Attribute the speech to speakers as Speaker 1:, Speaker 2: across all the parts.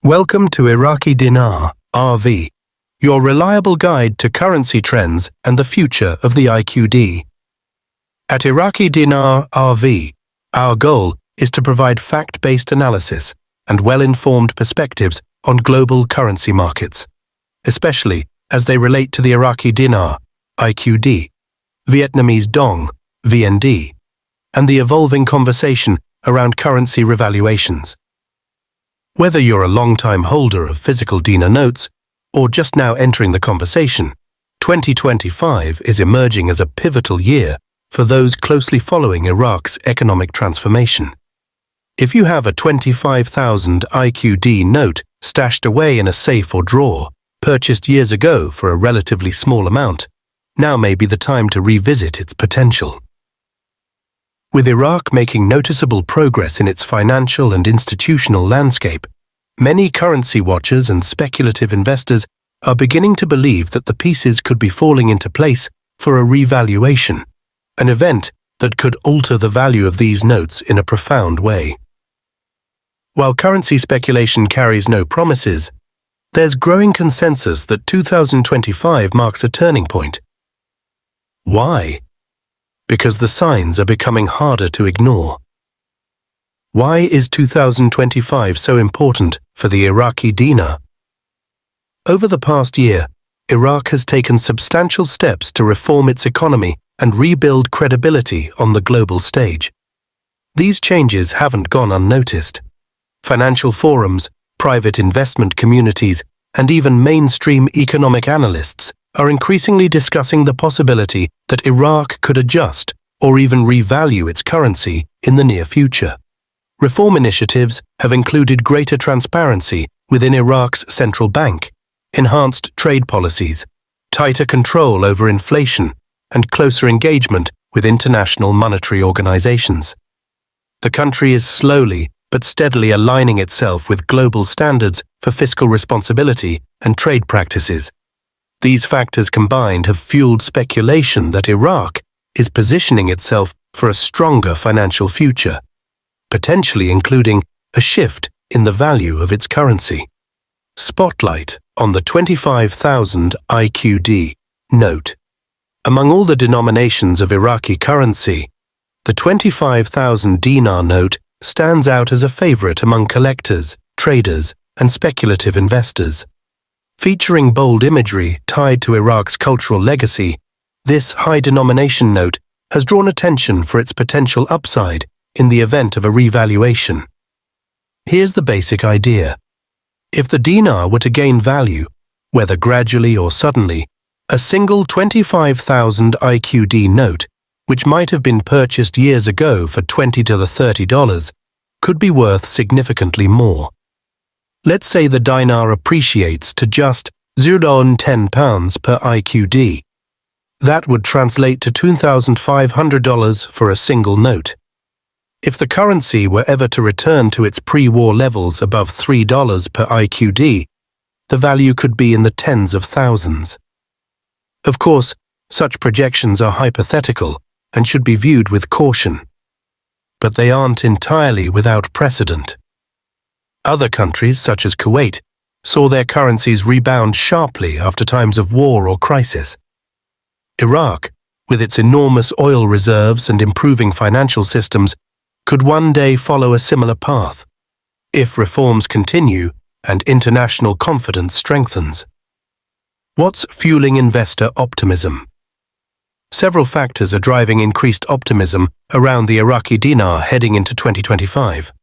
Speaker 1: Welcome to Iraqi Dinar RV, your reliable guide to currency trends and the future of the IQD. At Iraqi Dinar RV, our goal is to provide fact-based analysis and well-informed perspectives on global currency markets, especially as they relate to the Iraqi Dinar, IQD, Vietnamese Dong, VND, and the evolving conversation around currency revaluations. Whether you're a long-time holder of physical dinar notes or just now entering the conversation, 2025 is emerging as a pivotal year for those closely following Iraq's economic transformation. If you have a 25,000 IQD note stashed away in a safe or drawer, purchased years ago for a relatively small amount, now may be the time to revisit its potential. With Iraq making noticeable progress in its financial and institutional landscape, many currency watchers and speculative investors are beginning to believe that the pieces could be falling into place for a revaluation, an event that could alter the value of these notes in a profound way. While currency speculation carries no promises, there's growing consensus that 2025 marks a turning point. Why? Because the signs are becoming harder to ignore. Why is 2025 so important for the Iraqi dinar? Over the past year, Iraq has taken substantial steps to reform its economy and rebuild credibility on the global stage. These changes haven't gone unnoticed. Financial forums, private investment communities, and even mainstream economic analysts are increasingly discussing the possibility that Iraq could adjust or even revalue its currency in the near future. Reform initiatives have included greater transparency within Iraq's central bank, enhanced trade policies, tighter control over inflation, and closer engagement with international monetary organizations. The country is slowly but steadily aligning itself with global standards for fiscal responsibility and trade practices. These factors combined have fueled speculation that Iraq is positioning itself for a stronger financial future, potentially including a shift in the value of its currency. Spotlight on the 25,000 IQD note. Among all the denominations of Iraqi currency, the 25,000 dinar note stands out as a favorite among collectors, traders, and speculative investors. Featuring bold imagery tied to Iraq's cultural legacy, this high-denomination note has drawn attention for its potential upside in the event of a revaluation. Here's the basic idea. If the dinar were to gain value, whether gradually or suddenly, a single 25,000 IQD note, which might have been purchased years ago for $20 to $30, could be worth significantly more. Let's say the dinar appreciates to just £0.10 per IQD. That would translate to $2,500 for a single note. If the currency were ever to return to its pre-war levels above $3 per IQD, the value could be in the tens of thousands. Of course, such projections are hypothetical and should be viewed with caution. But they aren't entirely without precedent. Other countries, such as Kuwait, saw their currencies rebound sharply after times of war or crisis. Iraq, with its enormous oil reserves and improving financial systems, could one day follow a similar path, if reforms continue and international confidence strengthens. What's fueling investor optimism? Several factors are driving increased optimism around the Iraqi dinar heading into 2025.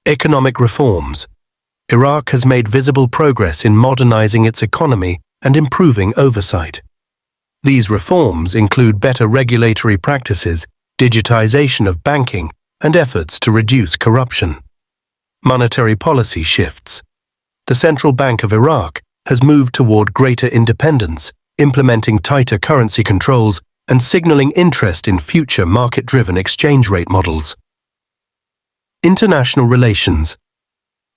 Speaker 1: Economic reforms. Iraq has made visible progress in modernizing its economy and improving oversight. These reforms include better regulatory practices, digitization of banking, and efforts to reduce corruption. Monetary policy shifts. The Central Bank of Iraq has moved toward greater independence, implementing tighter currency controls and signaling interest in future market-driven exchange rate models. International relations.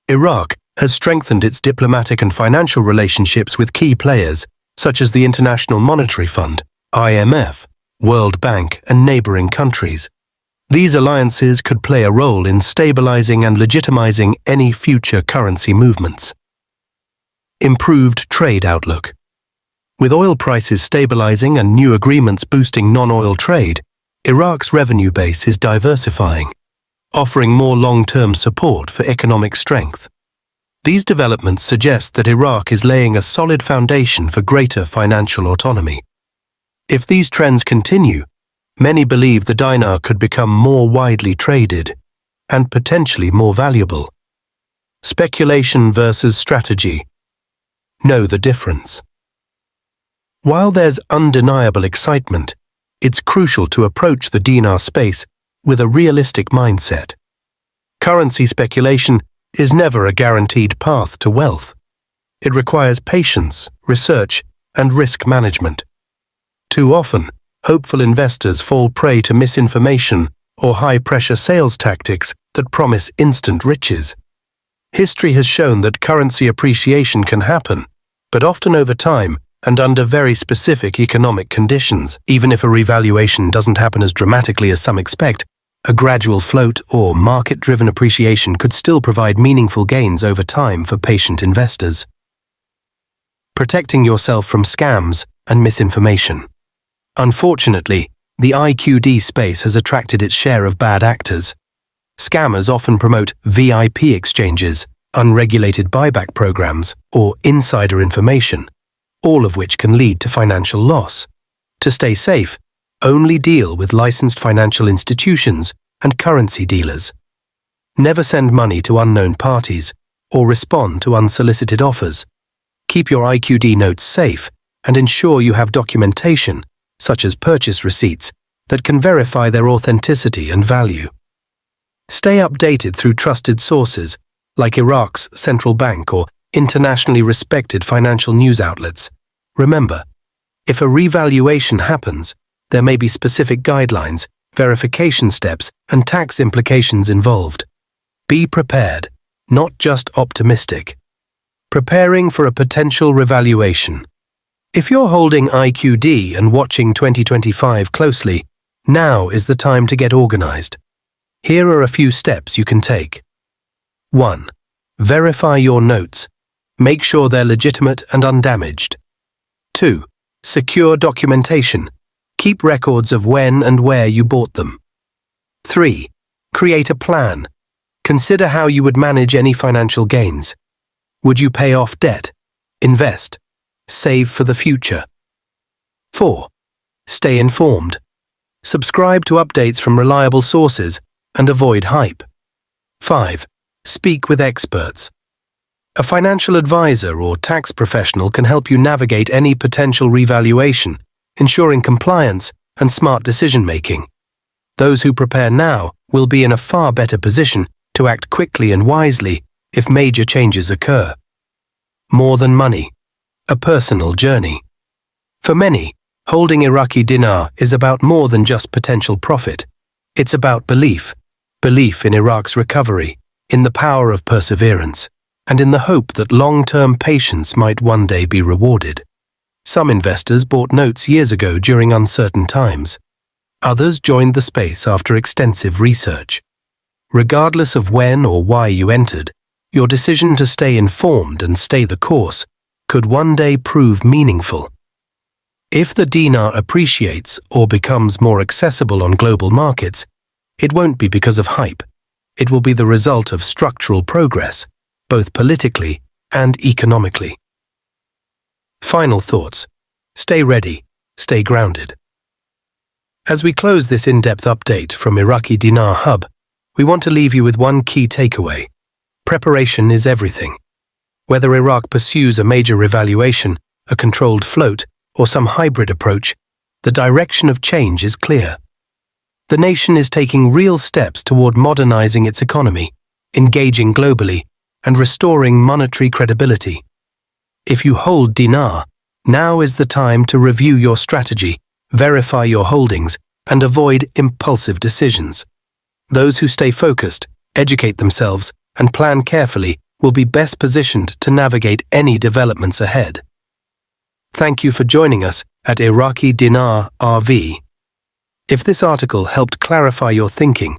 Speaker 1: Iraq has strengthened its diplomatic and financial relationships with key players such as the International Monetary Fund, IMF, World Bank, and neighboring countries. These alliances could play a role in stabilizing and legitimizing any future currency movements. Improved trade outlook. With oil prices stabilizing and new agreements boosting non-oil trade, Iraq's revenue base is diversifying, offering more long-term support for economic strength. These developments suggest that Iraq is laying a solid foundation for greater financial autonomy. If these trends continue, many believe the dinar could become more widely traded and potentially more valuable. Speculation versus strategy. Know the difference. While there's undeniable excitement, it's crucial to approach the dinar space with a realistic mindset. Currency speculation is never a guaranteed path to wealth. It requires patience, research, and risk management. Too often, hopeful investors fall prey to misinformation or high-pressure sales tactics that promise instant riches. History has shown that currency appreciation can happen, but often over time and under very specific economic conditions. Even if a revaluation doesn't happen as dramatically as some expect, a gradual float or market-driven appreciation could still provide meaningful gains over time for patient investors. Protecting yourself from scams and misinformation. Unfortunately, the IQD space has attracted its share of bad actors. Scammers often promote VIP exchanges, unregulated buyback programs, or insider information, all of which can lead to financial loss. To stay safe, only deal with licensed financial institutions and currency dealers. Never send money to unknown parties or respond to unsolicited offers. Keep your IQD notes safe and ensure you have documentation, such as purchase receipts, that can verify their authenticity and value. Stay updated through trusted sources like Iraq's central bank or internationally respected financial news outlets. Remember, if a revaluation happens, there may be specific guidelines, verification steps, and tax implications involved. Be prepared, not just optimistic. Preparing for a potential revaluation. If you're holding IQD and watching 2025 closely, now is the time to get organized. Here are a few steps you can take. 1. Verify your notes. Make sure they're legitimate and undamaged. 2. Secure documentation. Keep records of when and where you bought them. 3. Create a plan. Consider how you would manage any financial gains. Would you pay off debt, invest, save for the future? 4. Stay informed. Subscribe to updates from reliable sources and avoid hype. 5. Speak with experts. A financial advisor or tax professional can help you navigate any potential revaluation, ensuring compliance and smart decision-making. Those who prepare now will be in a far better position to act quickly and wisely if major changes occur. More than money, a personal journey. For many, holding Iraqi dinar is about more than just potential profit. It's about belief in Iraq's recovery, in the power of perseverance, and in the hope that long-term patience might one day be rewarded. Some investors bought notes years ago during uncertain times. Others joined the space after extensive research. Regardless of when or why you entered, your decision to stay informed and stay the course could one day prove meaningful. If the dinar appreciates or becomes more accessible on global markets, it won't be because of hype. It will be the result of structural progress, both politically and economically. Final thoughts. Stay ready, stay grounded. As we close this in-depth update from Iraqi Dinar Hub, we want to leave you with one key takeaway. Preparation is everything. Whether Iraq pursues a major revaluation, a controlled float, or some hybrid approach, the direction of change is clear. The nation is taking real steps toward modernizing its economy, engaging globally, and restoring monetary credibility. If you hold dinar, now is the time to review your strategy, verify your holdings, and avoid impulsive decisions. Those who stay focused, educate themselves, and plan carefully will be best positioned to navigate any developments ahead. Thank you for joining us at Iraqi Dinar RV. If this article helped clarify your thinking,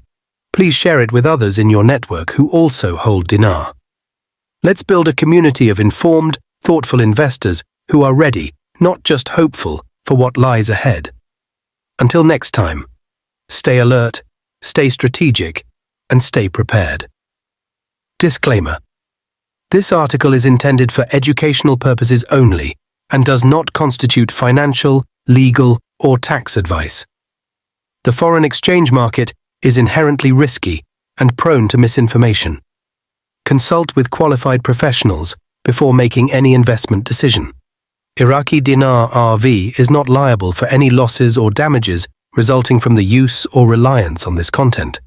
Speaker 1: please share it with others in your network who also hold dinar. Let's build a community of informed, thoughtful investors who are ready, not just hopeful, for what lies ahead. Until next time, stay alert, stay strategic, and stay prepared. Disclaimer: this article is intended for educational purposes only and does not constitute financial, legal, or tax advice. The foreign exchange market is inherently risky and prone to misinformation. Consult with qualified professionals before making any investment decision. Iraqi Dinar RV is not liable for any losses or damages resulting from the use or reliance on this content.